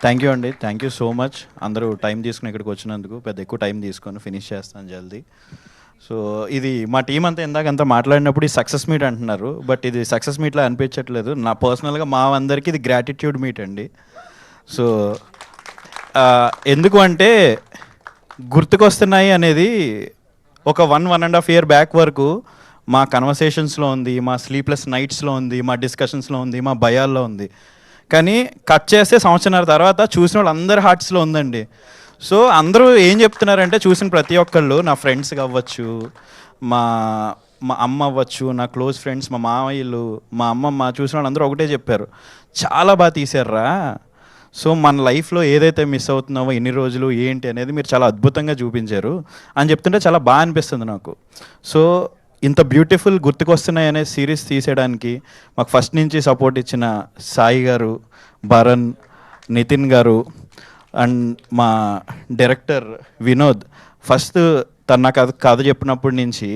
Thank you అండి, thank you so much. అందరూ time తీసుకుని ఇక్కడికి వచ్చినందుకు. పెద్ద ఎక్కువ టైం తీసుకొని ఫినిష్ చేస్తాను జల్దీ. సో ఇది మా టీం అంతా ఇందాకంతా మాట్లాడినప్పుడు ఈ సక్సెస్ మీట్ అంటున్నారు, బట్ ఇది సక్సెస్ మీట్లా అనిపించట్లేదు. నా పర్సనల్గా మా అందరికీ ఇది గ్రాటిట్యూడ్ మీట్ అండి. సో ఎందుకు అంటే గుర్తుకొస్తున్నాయి అనేది ఒక 1.5 year బ్యాక్ వరకు మా కన్వర్సేషన్స్లో ఉంది, మా స్లీప్లెస్ నైట్స్లో ఉంది, మా డిస్కషన్స్లో ఉంది, మా భయాల్లో ఉంది. కానీ కట్ చేస్తే సంవత్సరాల తర్వాత చూసిన వాళ్ళు అందరి హార్ట్స్లో ఉందండి. సో అందరూ ఏం చెప్తున్నారంటే చూసిన ప్రతి ఒక్కళ్ళు, నా ఫ్రెండ్స్ అవ్వచ్చు, మా మా అమ్మ అవ్వచ్చు, నా క్లోజ్ ఫ్రెండ్స్, మా మామయ్యలు, మా అమ్మమ్మ, చూసిన వాళ్ళందరూ ఒకటే చెప్పారు, చాలా బాగా తీశారా. సో మన లైఫ్లో ఏదైతే మిస్ అవుతున్నావో ఇన్ని రోజులు ఏంటి అనేది మీరు చాలా అద్భుతంగా చూపించారు అని చెప్తుంటే చాలా బాగా అనిపిస్తుంది నాకు. సో ఇంత బ్యూటిఫుల్ గుర్తుకొస్తున్నాయి అనే సిరీస్ తీసేయడానికి మాకు ఫస్ట్ నుంచి సపోర్ట్ ఇచ్చిన సాయి గారు, భరణ్, నితిన్ గారు అండ్ మా డైరెక్టర్ వినోద్. ఫస్ట్ తను నాకు కథ చెప్పినప్పటి నుంచి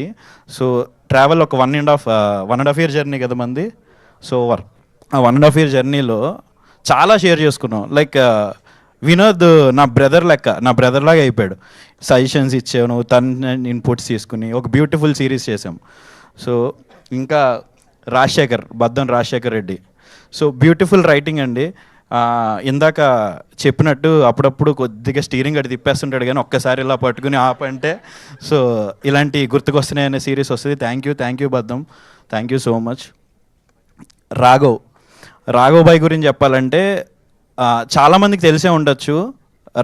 సో ట్రావెల్ ఒక 1.5 year జర్నీ కదా మంది. సో ఆ 1.5 year జర్నీలో చాలా షేర్ చేసుకున్నాం. లైక్ వినోద్ నా బ్రదర్ లెక్క, నా బ్రదర్ లాగా అయిపోయాడు. సజెషన్స్ ఇచ్చాను, తన ఇన్పుట్స్ తీసుకుని ఒక బ్యూటిఫుల్ సిరీస్ చేసాం. సో ఇంకా Baddam Rajasekhar Reddy, so beautiful writing అండి. ఇందాక చెప్పినట్టు అప్పుడప్పుడు కొద్దిగా స్టీరింగ్ అడి తిప్పేస్తుంటాడు, కానీ ఒక్కసారి ఇలా పట్టుకుని ఆపంటే సో ఇలాంటి గుర్తుకొస్తున్నాయి అనే సిరీస్ వస్తుంది. Thank you Baddam, thank you so much. Raghav bhai గురించి చెప్పాలంటే చాలామందికి తెలిసే ఉండొచ్చు.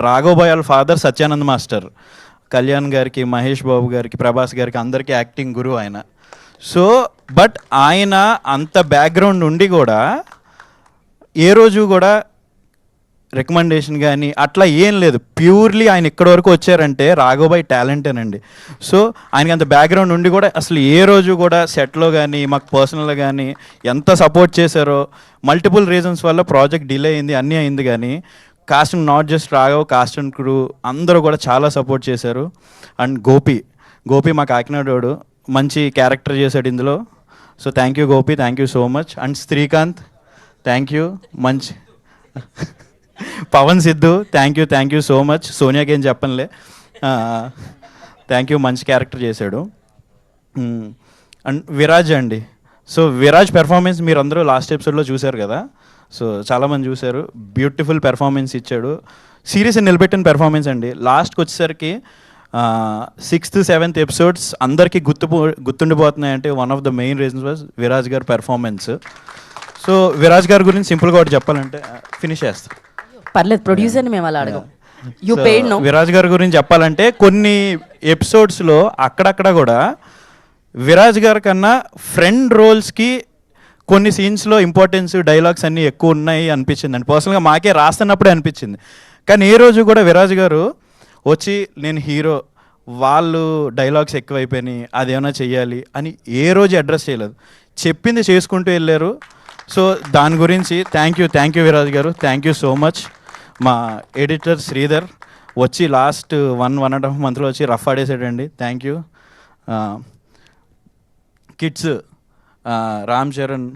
రాఘవ్ బాయ్ వాళ్ళ ఫాదర్ సత్యానంద్ మాస్టర్. కళ్యాణ్ గారికి, మహేష్ బాబు గారికి, ప్రభాస్ గారికి అందరికీ యాక్టింగ్ గురువు ఆయన. సో బట్ ఆయన అంత బ్యాక్గ్రౌండ్ ఉండి కూడా ఏ రోజు కూడా రికమెండేషన్ కానీ అట్లా ఏం లేదు. ప్యూర్లీ ఆయన ఇక్కడి వరకు వచ్చారంటే రాఘవబాయ్ టాలెంటేనండి. సో ఆయనకి అంత బ్యాక్గ్రౌండ్ ఉండి కూడా అసలు ఏ రోజు కూడా సెట్లో కానీ మాకు పర్సనల్గా కానీ ఎంత సపోర్ట్ చేశారో. మల్టిపుల్ రీజన్స్ వల్ల ప్రాజెక్ట్ డిలే అయింది, అన్నీ అయింది, కానీ cost and not just Raghav, cost and crew అందరూ కూడా చాలా సపోర్ట్ చేశారు. అండ్ గోపి మా కాకినాడోడు, మంచి క్యారెక్టర్ చేశాడు ఇందులో. So thank you Gopi, thank you so much. And Srikanth, thank you. మంచి Pavan Siddhu, thank you so much. సోనియాకి ఏం చెప్పనులే, థ్యాంక్ యూ, మంచి క్యారెక్టర్ చేశాడు. అండ్ విరాజ్ అండి. సో విరాజ్ పెర్ఫార్మెన్స్ మీరు అందరూ లాస్ట్ ఎపిసోడ్లో చూశారు కదా. సో చాలామంది చూశారు, బ్యూటిఫుల్ పెర్ఫార్మెన్స్ ఇచ్చాడు. సిరీస్ నిలబెట్టిన పెర్ఫార్మెన్స్ అండి. లాస్ట్కి వచ్చేసరికి 6th 7th ఎపిసోడ్స్ అందరికీ గుర్తుండిపోతున్నాయంటే one of the main reasons was Viraj గారి పెర్ఫార్మెన్స్. సో విరాజ్ గారి గురించి సింపుల్గా ఒకటి చెప్పాలంటే ఫినిష్ చేస్తాం, పర్లేదు, ప్రొడ్యూసర్ని మేము అలా అడగం. You paid no. విరాజ్ గారి గురించి చెప్పాలంటే కొన్ని ఎపిసోడ్స్లో అక్కడక్కడ కూడా విరాజ్ గారి కన్నా ఫ్రెండ్ రోల్స్కి కొన్ని సీన్స్లో ఇంపార్టెన్స్, డైలాగ్స్ అన్నీ ఎక్కువ ఉన్నాయి అనిపించింది అండి. పర్సనల్గా మాకే రాస్తున్నప్పుడే అనిపించింది. కానీ ఏ రోజు కూడా విరాజ్ గారు వచ్చి నేను హీరో, వాళ్ళు డైలాగ్స్ ఎక్కువైపోయినాయి, అదేమైనా చెయ్యాలి అని ఏ రోజు అడ్రస్ చేయలేదు. చెప్పింది చేసుకుంటూ వెళ్ళారు. సో దాని గురించి థ్యాంక్ యూ విరాజ్ గారు, థ్యాంక్ యూ సో మచ్. మా ఎడిటర్ శ్రీధర్ వచ్చి లాస్ట్ 1.5 monthలో వచ్చి రఫ్ ఆడేసాడండి, thank you. Kids Ram Charan,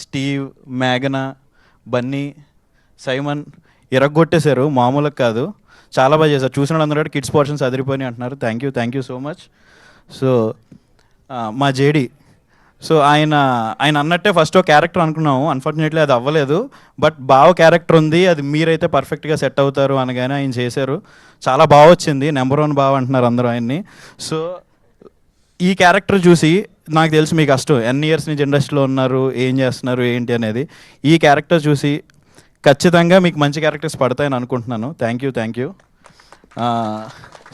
Steve, మేఘనా, బన్నీ, సైమన్ ఇరగొట్టేశారు, మామూలుగా కాదు, చాలా బాగా చేశారు. చూసిన వాళ్ళందరూ కిడ్స్ పోర్షన్స్ అదిరిపోయి అంటున్నారు. Thank you so much. So మా జేడి, సో ఆయన అన్నట్టే ఫస్ట్ ఒక క్యారెక్టర్ అనుకున్నాము, అన్ఫార్చునేట్లీ అది అవ్వలేదు. బట్ బావ క్యారెక్టర్ ఉంది, అది మీరైతే పర్ఫెక్ట్గా సెట్ అవుతారు అనగానే ఆయన చేశారు. చాలా బాగా వచ్చింది, నెంబర్ 1 బావ అంటున్నారు అందరూ ఆయన్ని. సో ఈ క్యారెక్టర్ చూసి నాకు తెలుసు మీకు కష్టం, ఎన్ని ఇయర్స్ నుంచి ఇండస్ట్రీలో ఉన్నారు, ఏం చేస్తున్నారు ఏంటి అనేది. ఈ క్యారెక్టర్ చూసి ఖచ్చితంగా మీకు మంచి క్యారెక్టర్స్ పడతాయని అనుకుంటున్నాను. Thank you.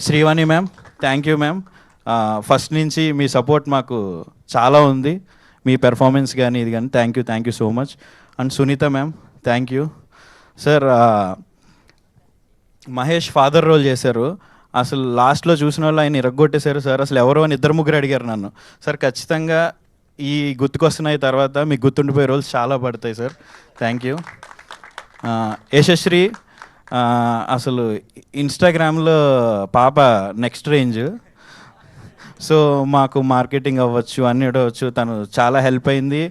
Srivani ma'am, thank you ma'am. First నుంచి మీ సపోర్ట్ మాకు చాలా ఉంది, మీ పెర్ఫార్మెన్స్ కానీ ఇది కానీ. Thank you so much. And Sunitha ma'am, thank you. Sir Mahesh father role చేశారు. అసలు లాస్ట్లో చూసిన వాళ్ళు ఆయన ఇరగొట్టేశారు సార్. అసలు ఎవరో అని 2-3 అడిగారు నన్ను. సార్ ఖచ్చితంగా ఈ గుర్తుకొస్తున్నాయి తర్వాత మీకు గుర్తుండిపోయే రోల్స్ చాలా పడతాయి సార్. Thank you. యశశ్రీ, అసలు ఇన్స్టాగ్రామ్లో పాప నెక్స్ట్ రేంజ్. సో మాకు మార్కెటింగ్ అవ్వచ్చు, అన్నీ అవ్వచ్చు, తను చాలా హెల్ప్ అయింది.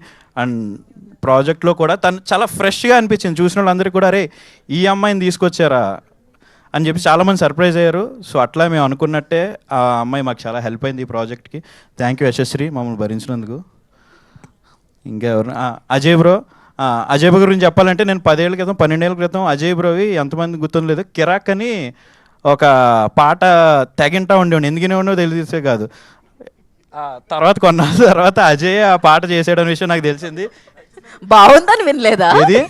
అండ్ ప్రాజెక్ట్లో కూడా తను చాలా ఫ్రెష్గా అనిపించింది. చూసిన వాళ్ళందరికీ కూడా అరే ఈ అమ్మాయిని తీసుకొచ్చారా అని చెప్పి చాలామంది సర్ప్రైజ్ అయ్యారు. సో అట్లా మేము అనుకున్నట్టే ఆ అమ్మాయి మాకు చాలా హెల్ప్ అయింది ఈ ప్రాజెక్ట్కి. థ్యాంక్ యూ యశశ్రీ మమ్మల్ని భరించినందుకు. ఇంకా ఎవరు అజయ్ బ్రో. అజయ్ బ్రో గురించి చెప్పాలంటే నేను 10 ఏళ్ళ క్రితం 12 ఏళ్ళ క్రితం అజయ్ బ్రోవి ఎంతమంది గుర్తుండలేదు, కిరాక్ అని ఒక పాట తెగింటా ఉండేవాడిని. ఎందుకనే ఉండో తెలిసే కాదు. తర్వాత కొన్నాళ్ళ తర్వాత అజయ్ ఆ పాట చేసాడని విషయం నాకు తెలిసింది. బాగుందని వినలేదా? ఏది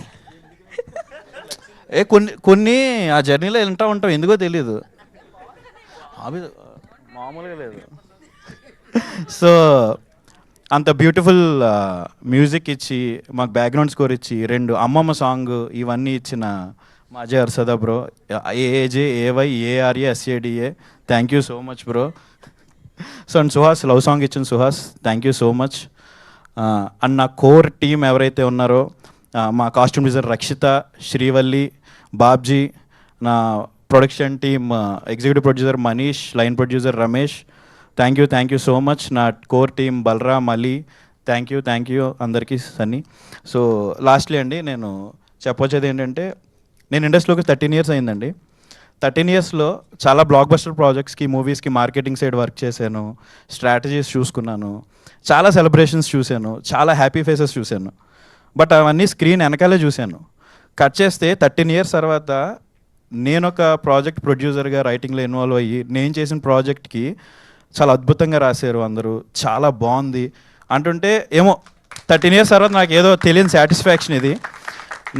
కొన్ని కొన్ని ఆ జర్నీలో వింటూ ఉంటాం, ఎందుకో తెలీదు, అవి మామూలుగా లేదు. సో అంత బ్యూటిఫుల్ మ్యూజిక్ ఇచ్చి మాకు బ్యాక్గ్రౌండ్ స్కోర్ ఇచ్చి 2 అమ్మమ్మ సాంగ్ ఇవన్నీ ఇచ్చిన మా Ajay Arsada bro, AAJAYARASADA, thank you so much bro. So and Suhas love song ఇచ్చిన Suhas, thank you so much. And నా కోర్ టీమ్ ఎవరైతే ఉన్నారో మా కాస్ట్యూమ్ డిజైనర్ రక్షిత, శ్రీవల్లి, బాబ్జీ, నా production team executive producer Manish, line producer Ramesh, thank you so much. నా core team Balaram, Ali, thank you అందరికీ, Sunny. So lastly అండి నేను చెప్పొచ్చేది ఏంటంటే నేను ఇండస్ట్రీలోకి 13 ఇయర్స్ అయిందండి. 13 ఇయర్స్లో చాలా బ్లాక్ బస్టర్ ప్రాజెక్ట్స్కి, మూవీస్కి మార్కెటింగ్ సైడ్ వర్క్ చేశాను, స్ట్రాటజీస్ చూసుకున్నాను, చాలా సెలబ్రేషన్స్ చూశాను, చాలా హ్యాపీ ఫేసెస్ చూశాను. బట్ అవన్నీ స్క్రీన్ వెనకాలే చూశాను. కట్ చేస్తే 13 ఇయర్స్ తర్వాత నేను ఒక ప్రాజెక్ట్ ప్రొడ్యూసర్గా రైటింగ్లో ఇన్వాల్వ్ అయ్యి నేను చేసిన ప్రాజెక్ట్కి చాలా అద్భుతంగా రాశారు అందరూ, చాలా బాగుంది అంటుంటే ఏమో 13 ఇయర్స్ తర్వాత నాకు ఏదో తెలియని సాటిస్ఫాక్షన్ ఇది.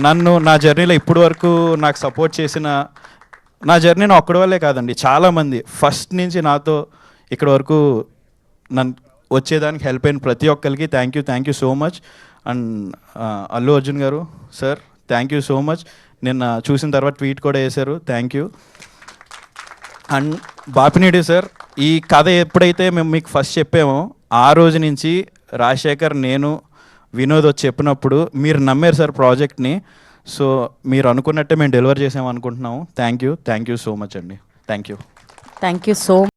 నన్ను నా జర్నీలో ఇప్పటి వరకు నాకు సపోర్ట్ చేసిన, నా జర్నీ ఒక్కడి వల్లే కాదండి, చాలామంది ఫస్ట్ నుంచి నాతో ఇక్కడ వరకు నన్ను వచ్చేదానికి హెల్ప్ అయిన ప్రతి ఒక్కరికి thank you so much. And Allu Arjun గారు sir, thank you so much. నిన్న చూసిన తర్వాత ట్వీట్ కూడా వేశారు, thank you. And Bapineedu sir, ఈ కథ ఎప్పుడైతే మేము మీకు ఫస్ట్ చెప్పామో ఆ రోజు నుంచి రాజశేఖర్, నేను, వినోద్ వచ్చి చెప్పినప్పుడు మీరు నమ్మారు సార్ ప్రాజెక్ట్ని. సో మీరు అనుకున్నట్టే మేము డెలివర్ చేసాము అనుకుంటున్నాము. థ్యాంక్ యూ సో మచ్ అండి. Thank you so